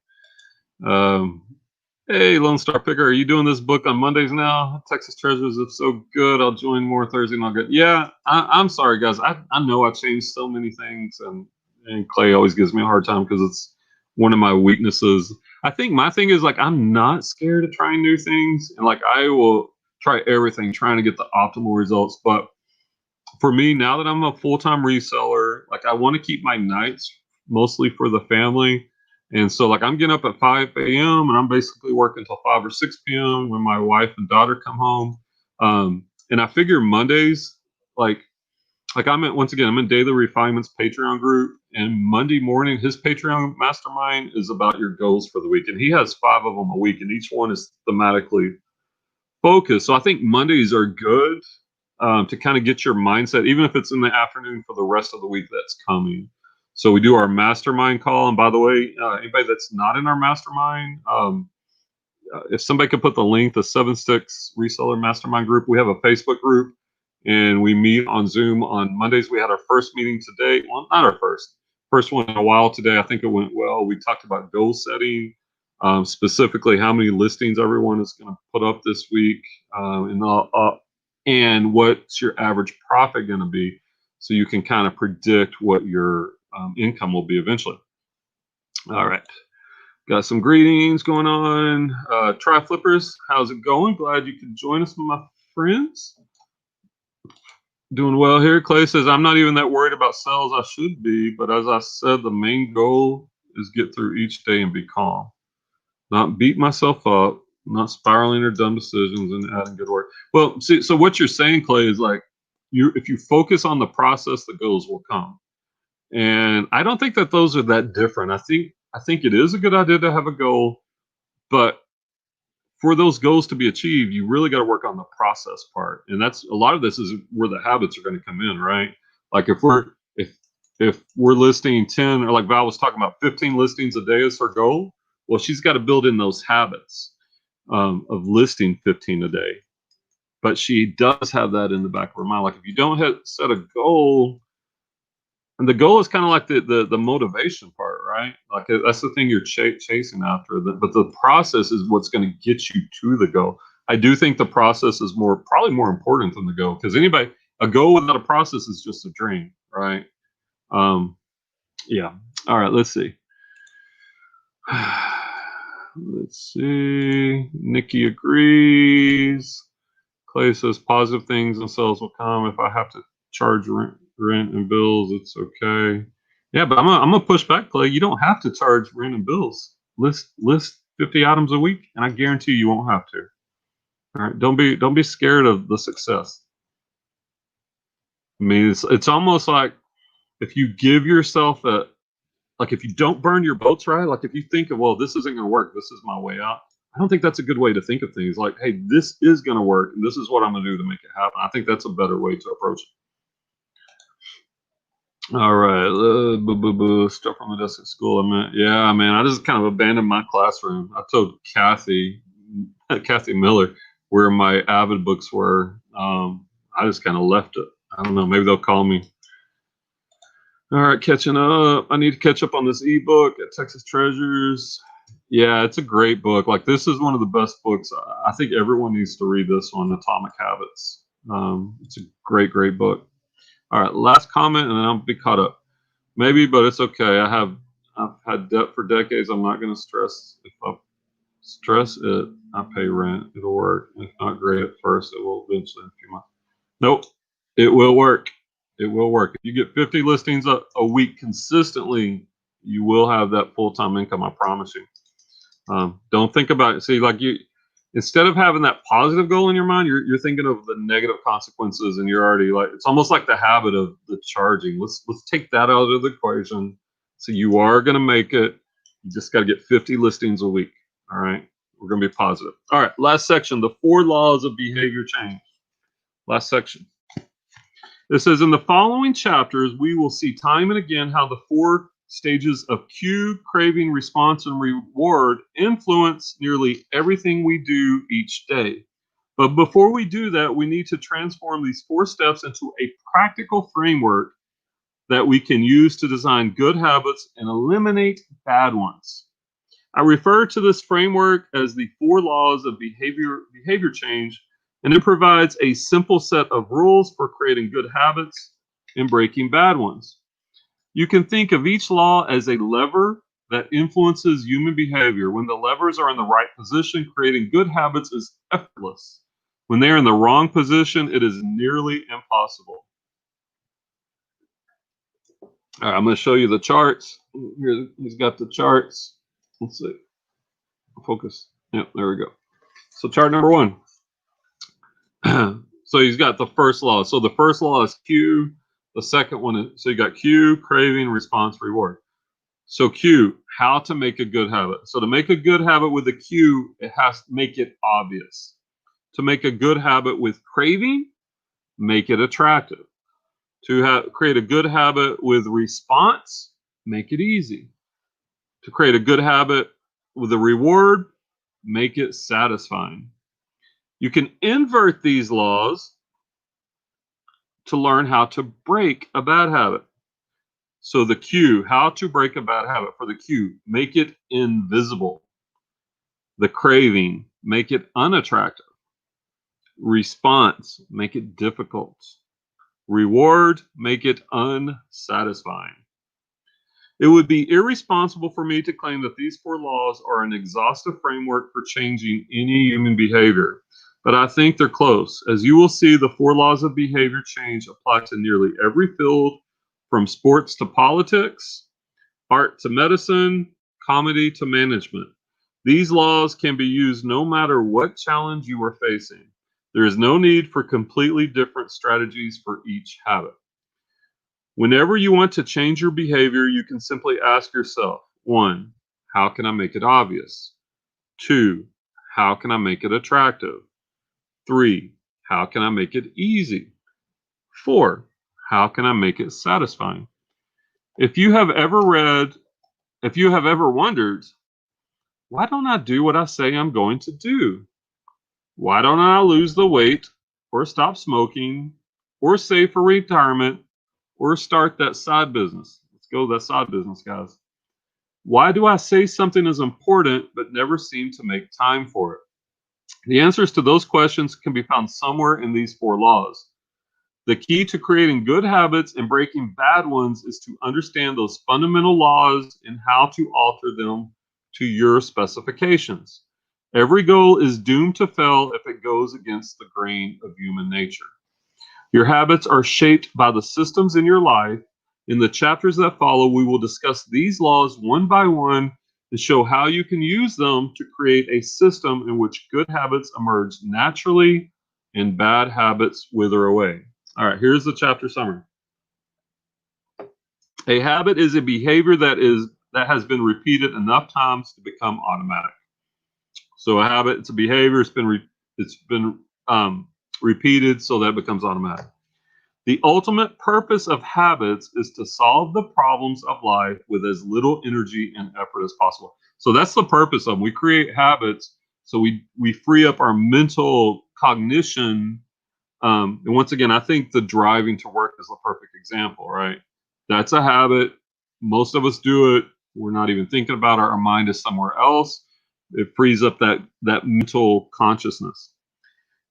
Hey, Lone Star Picker, are you doing this book on Mondays now? Texas Treasures, if so good, I'll join more Thursday and I'll get. Yeah, I'm sorry, guys. I know I changed so many things, and Clay always gives me a hard time because it's one of my weaknesses. I think my thing is like I'm not scared of trying new things, and like I will try everything trying to get the optimal results. But for me, now that I'm a full-time reseller, like I want to keep my nights mostly for the family. And so like I'm getting up at 5 a.m. and I'm basically working until 5 or 6 p.m. when my wife and daughter come home. And I figure Mondays, like I'm in Daily Refinement's Patreon group, and Monday morning, his Patreon mastermind is about your goals for the week. And he has 5 of them a week, and each one is thematically focused. So I think Mondays are good to kind of get your mindset, even if it's in the afternoon for the rest of the week that's coming. So we do our mastermind call. And by the way, anybody that's not in our mastermind, if somebody could put the link, the 7 Sticks Reseller Mastermind group, we have a Facebook group, and we meet on Zoom on Mondays. We had our first meeting today. Well, not our first one in a while today. I think it went well. We talked about goal setting, specifically how many listings everyone is going to put up this week, and what's your average profit going to be, so you can kind of predict what your income will be eventually. All right. Got some greetings going on. Try Flippers, how's it going? Glad you could join us, my friends. Doing well here. Clay says, I'm not even that worried about sales. I should be, but as I said, the main goal is get through each day and be calm. Not beat myself up, not spiraling or dumb decisions, and adding good work. Well, see, so what you're saying, Clay, is like if you focus on the process, the goals will come. And I don't think that those are that different. I think it is a good idea to have a goal, but for those goals to be achieved, you really got to work on the process part. And that's a lot of this is where the habits are going to come in, right? Like if if we're listing 10, or like Val was talking about 15 listings a day is her goal, well, she's got to build in those habits of listing 15 a day. But she does have that in the back of her mind. Like if you don't set a goal, and the goal is kind of like the motivation part, right? Like that's the thing you're chasing after. But the process is what's going to get you to the goal. I do think the process is probably more important than the goal, because a goal without a process is just a dream, right? Yeah. All right. Let's see. Let's see. Nikki agrees. Clay says positive things and sales will come. If I have to charge rent and bills, it's okay. Yeah, but I'm gonna push back, Clay. You don't have to charge rent and bills. List 50 items a week, and I guarantee you won't have to. All right. Don't be scared of the success. I mean, it's almost like if you give yourself if you don't burn your boats, right? Like if you think of, well, this isn't going to work, this is my way out. I don't think that's a good way to think of things. Like, hey, this is going to work, and this is what I'm going to do to make it happen. I think that's a better way to approach it. All right, stuff from the desk at school. Yeah, man, I just kind of abandoned my classroom. I told Kathy Miller, where my Avid books were. I just kind of left it. I don't know. Maybe they'll call me. All right, catching up. I need to catch up on this ebook at Texas Treasures. Yeah, it's a great book. Like this is one of the best books. I think everyone needs to read this one, Atomic Habits. It's a great book. All right, last comment, and then I'll be caught up. Maybe, but it's okay. I've had debt for decades. I'm not going to stress. If I stress it, I pay rent. It'll work. If not great at first, it will eventually in a few months. Nope, it will work. It will work. If you get 50 listings a week consistently, you will have that full-time income. I promise you. Don't think about it. See, like instead of having that positive goal in your mind, you're thinking of the negative consequences, and you're already like, it's almost like the habit of the charging. Let's take that out of the equation. So you are going to make it. You just got to get 50 listings a week. All right. We're going to be positive. All right. Last section, the 4 laws of behavior change. Last section. It says, in the following chapters, we will see time and again how the 4 stages of cue, craving, response, and reward influence nearly everything we do each day. But before we do that, we need to transform these 4 steps into a practical framework that we can use to design good habits and eliminate bad ones. I refer to this framework as the 4 laws of behavior change, and it provides a simple set of rules for creating good habits and breaking bad ones. You can think of each law as a lever that influences human behavior. When the levers are in the right position, creating good habits is effortless. When they are in the wrong position, it is nearly impossible. All right, I'm going to show you the charts. He's got the charts. Let's see. Focus. Yep, there we go. So chart number 1. So he's got the first law. So the first law is cue. The second one is, so you got cue, craving, response, reward. So cue, how to make a good habit. So to make a good habit with a cue, it has to make it obvious. To make a good habit with craving, make it attractive. To create a good habit with response, make it easy. To create a good habit with a reward, make it satisfying. You can invert these laws to learn how to break a bad habit. So the cue, how to break a bad habit. For the cue, make it invisible. The craving, make it unattractive. Response, make it difficult. Reward, make it unsatisfying. It would be irresponsible for me to claim that these 4 laws are an exhaustive framework for changing any human behavior, but I think they're close. As you will see, the 4 laws of behavior change apply to nearly every field, from sports to politics, art to medicine, comedy to management. These laws can be used no matter what challenge you are facing. There is no need for completely different strategies for each habit. Whenever you want to change your behavior, you can simply ask yourself, 1, how can I make it obvious? 2, how can I make it attractive? 3, how can I make it easy? 4, how can I make it satisfying? If you have ever wondered, why don't I do what I say I'm going to do? Why don't I lose the weight or stop smoking or save for retirement or start that side business? Let's go to that side business, guys. Why do I say something is important but never seem to make time for it? The answers to those questions can be found somewhere in these 4 laws. The key to creating good habits and breaking bad ones is to understand those fundamental laws and how to alter them to your specifications. Every goal is doomed to fail if it goes against the grain of human nature. Your habits are shaped by the systems in your life. In the chapters that follow, we will discuss these laws one by one and show how you can use them to create a system in which good habits emerge naturally and bad habits wither away. All right, here's the chapter summary. A habit is a behavior that has been repeated enough times to become automatic. So a habit, it's a behavior, it's been repeated so that it becomes automatic. The ultimate purpose of habits is to solve the problems of life with as little energy and effort as possible. So that's the purpose of them. We create habits so we free up our mental cognition. And once again, I think the driving to work is the perfect example, right? That's a habit. Most of us do it. We're not even thinking about it. Our mind is somewhere else. It frees up that mental consciousness.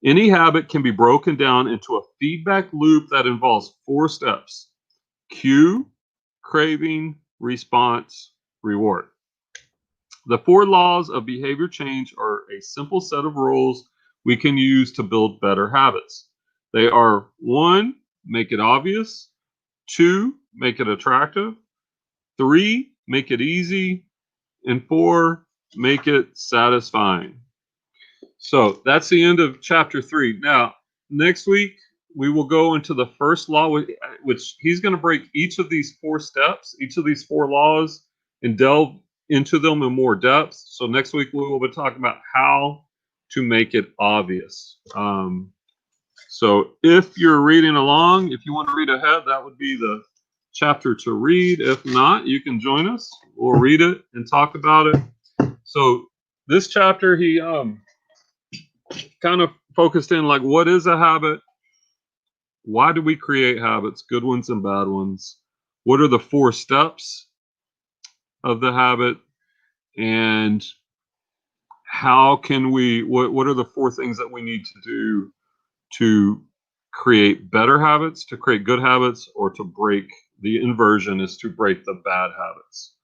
Any habit can be broken down into a feedback loop that involves 4 steps: cue, craving, response, reward. The 4 laws of behavior change are a simple set of rules we can use to build better habits. They are: 1, make it obvious; 2, make it attractive; 3, make it easy; and 4, make it satisfying. So that's the end of chapter 3. Now, next week, we will go into the first law, which he's going to break each of these 4 steps, each of these 4 laws, and delve into them in more depth. So next week, we will be talking about how to make it obvious. So if you're reading along, if you want to read ahead, that would be the chapter to read. If not, you can join us. We'll read it and talk about it. So this chapter, he kind of focused in like, what is a habit? Why do we create habits, good ones and bad ones? What are the 4 steps of the habit? And how can what are the 4 things that we need to do to create better habits, to create good habits, or to break the inversion is to break the bad habits.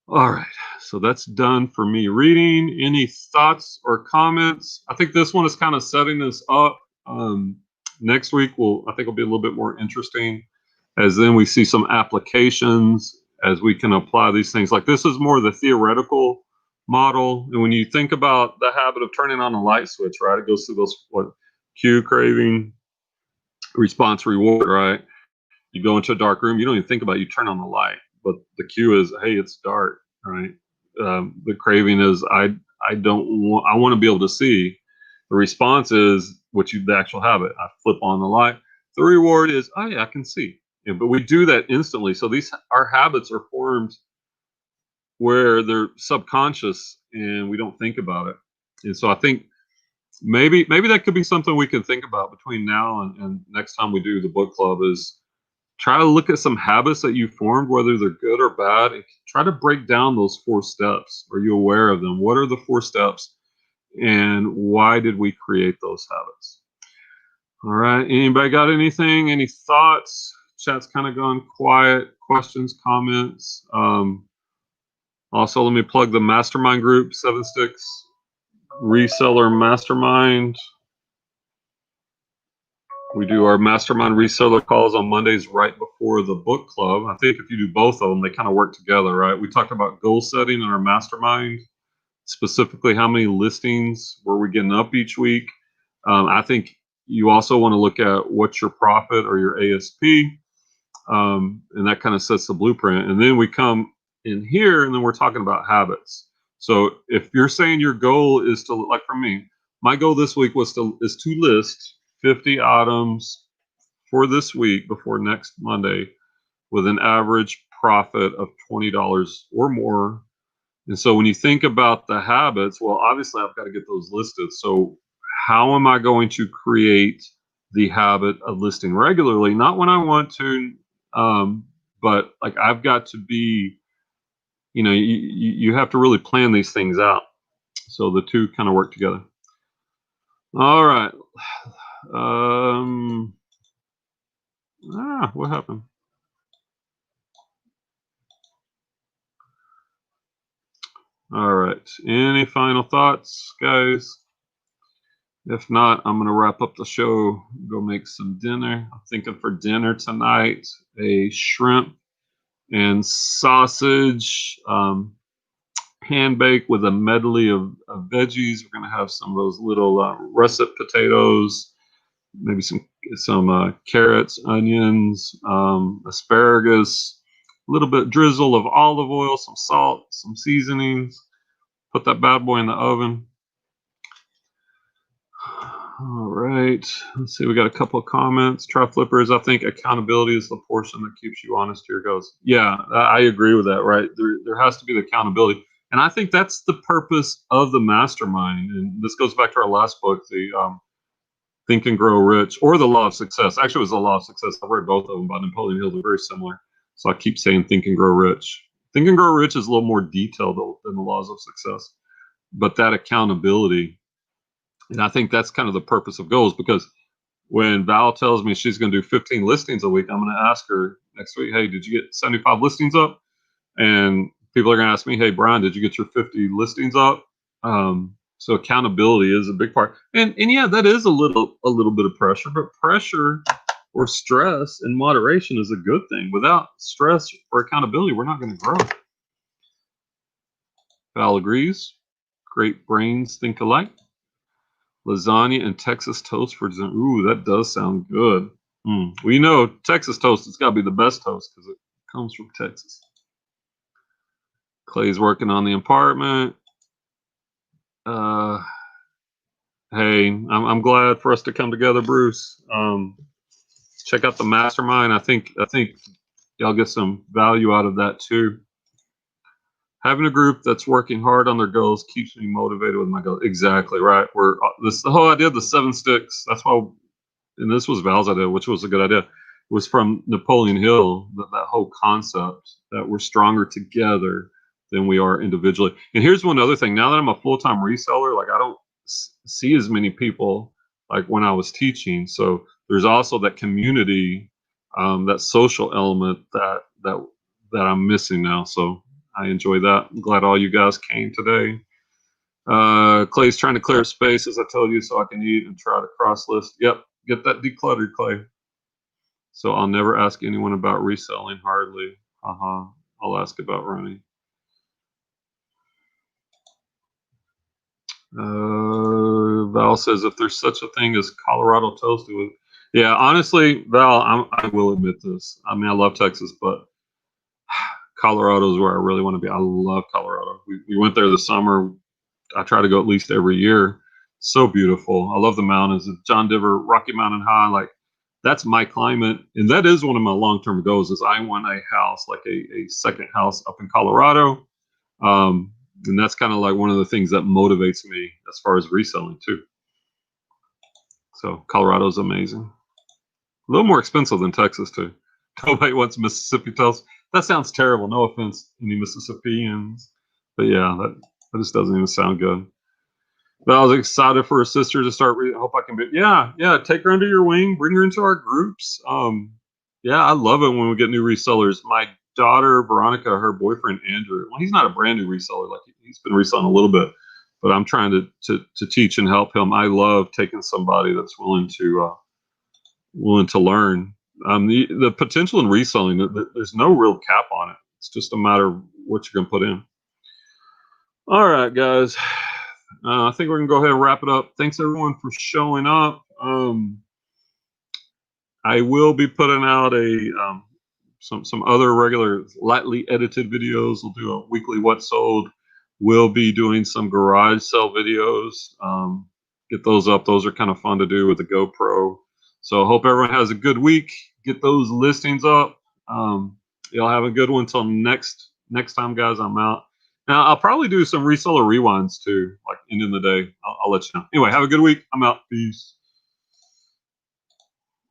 All right, so that's done for me reading. Any thoughts or comments? I think this one is kind of setting us up. Next week, I think will be a little bit more interesting, as then we see some applications as we can apply these things. Like this is more the theoretical model, and when you think about the habit of turning on a light switch, right? It goes through those cue, craving, response, reward, right? You go into a dark room, you don't even think about it, you turn on the light, but the cue is, hey, it's dark, right? The craving is, I want to be able to see. The response is the actual habit. I flip on the light. The reward is, oh yeah, I can see. Yeah, but we do that instantly. So our habits are formed where they're subconscious and we don't think about it. And so I think maybe that could be something we can think about between now and next time we do the book club is try to look at some habits that you formed, whether they're good or bad, and try to break down those 4 steps. Are you aware of them? What are the 4 steps? And why did we create those habits? All right. Anybody got anything? Any thoughts? Chat's kind of gone quiet. Questions, comments. Also, let me plug the mastermind group, 7 Sticks Reseller Mastermind. We do our mastermind reseller calls on Mondays right before the book club. I think if you do both of them, they kind of work together, right? We talked about goal setting in our mastermind, specifically how many listings were we getting up each week. I think you also want to look at what's your profit or your ASP, and that kind of sets the blueprint. And then we come in here, and then we're talking about habits. So if you're saying your goal is to, like for me, my goal this week is to list 50 items for this week before next Monday with an average profit of $20 or more. And so when you think about the habits, well, obviously I've got to get those listed. So how am I going to create the habit of listing regularly? Not when I want to, but like I've got to be, you have to really plan these things out. So the two kind of work together. All right. What happened? All right. Any final thoughts, guys? If not, I'm going to wrap up the show, go make some dinner. I'm thinking for dinner tonight, a shrimp and sausage hand baked with a medley of veggies. We're going to have some of those little russet potatoes, maybe some carrots, onions, asparagus, a little bit drizzle of olive oil, some salt, some seasonings. Put that bad boy in the oven. All right. Let's see. We got a couple of comments. Try flippers. I think accountability is the portion that keeps you honest to your goals. Yeah, I agree with that. Right. There has to be the accountability, and I think that's the purpose of the mastermind. And this goes back to our last book, the Think and Grow Rich, or the Law of Success. Actually, it was the Law of Success. I've read both of them by Napoleon Hill. They're very similar. So I keep saying Think and Grow Rich. Think and Grow Rich is a little more detailed than the Laws of Success, but that accountability. And I think that's kind of the purpose of goals, because when Val tells me she's going to do 15 listings a week, I'm going to ask her next week, hey, did you get 75 listings up? And people are going to ask me, hey, Brian, did you get your 50 listings up? So accountability is a big part. And yeah, that is a little bit of pressure, but pressure or stress in moderation is a good thing. Without stress or accountability, we're not going to grow. Val agrees. Great brains think alike. Lasagna and Texas toast for dessert. Ooh, that does sound good. Well, you know, Texas toast, it's got to be the best toast because it comes from Texas. Clay's working on the apartment. Hey, I'm glad for us to come together, Bruce. Check out the mastermind. I think y'all get some value out of that too. Having a group that's working hard on their goals keeps me motivated with my goals. Exactly right. The whole idea of the 7 sticks. That's why, and this was Val's idea, which was a good idea. It was from Napoleon Hill. That whole concept that we're stronger together than we are individually. And here's one other thing. Now that I'm a full-time reseller, like I don't see as many people like when I was teaching. So there's also that community, that social element that I'm missing now. So I enjoy that. I'm glad all you guys came today. Clay's trying to clear space, as I told you, so I can eat and try to cross list. Yep, get that decluttered, Clay. So I'll never ask anyone about reselling, hardly. I'll ask about running. Val says, if there's such a thing as Colorado toast, it would. Yeah, honestly, Val, I will admit this. I mean, I love Texas, but Colorado is where I really want to be. I love Colorado. We went there this summer. I try to go at least every year. So beautiful. I love the mountains. John Diver, Rocky Mountain High, like that's my climate. And that is one of my long-term goals is I want a house, like a second house up in Colorado. And that's kind of like one of the things that motivates me as far as reselling too. So Colorado's amazing. A little more expensive than Texas too. Nobody wants Mississippi toast. That sounds terrible. No offense, any Mississippians. But yeah, that just doesn't even sound good. But I was excited for her sister to start reading. I hope I can be. Yeah. Take her under your wing. Bring her into our groups. Yeah, I love it when we get new resellers. My daughter Veronica, her boyfriend Andrew. Well, he's not a brand new reseller. Like he's been reselling a little bit, but I'm trying to teach and help him. I love taking somebody that's willing to learn. The potential in reselling, there's no real cap on it. It's just a matter of what you're going to put in. All right, guys. I think we're going to go ahead and wrap it up. Thanks, everyone, for showing up. I will be putting out some other regular lightly edited videos. We'll do a weekly what sold. We'll be doing some garage sale videos. Get those up. Those are kind of fun to do with the GoPro. So I hope everyone has a good week. Get those listings up. Y'all have a good one till next time, guys. I'm out. Now I'll probably do some reseller rewinds too, like end of the day. I'll let you know. Anyway, have a good week. I'm out. Peace.